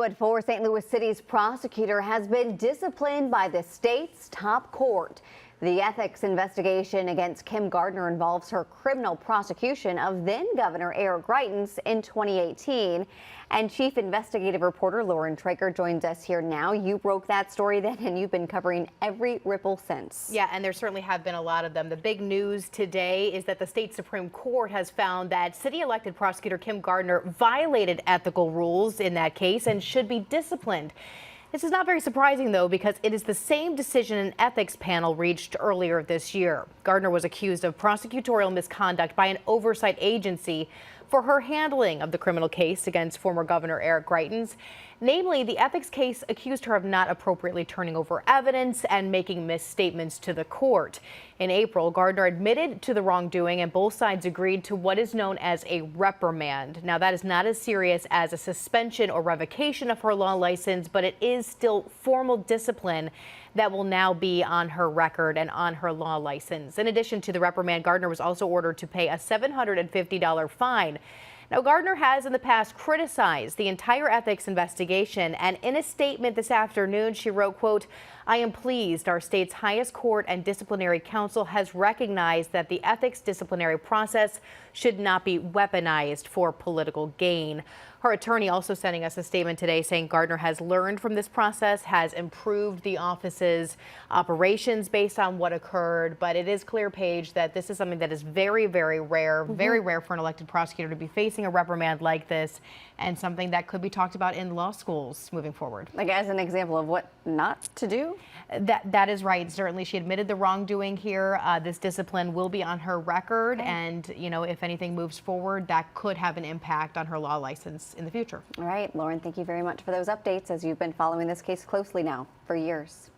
But for St. Louis City's prosecutor has been disciplined by the state's top court. The ethics investigation against Kim Gardner involves her criminal prosecution of then Governor Grietens in 2018. And Chief Investigative Reporter Lauren Traeger joins us here now. You broke that story then, and you've been covering every ripple since. Yeah, and there certainly have been a lot of them. The big news today is that the state Supreme Court has found that city elected prosecutor Kim Gardner violated ethical rules in that case and should be disciplined. This is not very surprising, though, because it is the same decision an ethics panel reached earlier this year. Gardner was accused of prosecutorial misconduct by an oversight agency for her handling of the criminal case against former Governor Grietens. Namely, the ethics case accused her of not appropriately turning over evidence and making misstatements to the court. In April, Gardner admitted to the wrongdoing and both sides agreed to what is known as a reprimand. Now, that is not as serious as a suspension or revocation of her law license, but it is still formal discipline that will now be on her record and on her law license. In addition to the reprimand, Gardner was also ordered to pay a $750 fine. Now, Gardner has in the past criticized the entire ethics investigation, and in a statement this afternoon, she wrote, quote, "I am pleased our state's highest court and disciplinary council has recognized that the ethics disciplinary process should not be weaponized for political gain." Her attorney also sending us a statement today saying Gardner has learned from this process, has improved the office's operations based on what occurred. But it is clear, Paige, that this is something that is very, very rare, very rare for an elected prosecutor to be facing a reprimand like this, and something that could be talked about in law schools moving forward. Like as an example of what not to do? That is right. Certainly, she admitted the wrongdoing here. This discipline will be on her record. Okay. And, you know, if anything moves forward, that could have an impact on her law license in the future. All right, Lauren, thank you very much for those updates as you've been following this case closely now for years.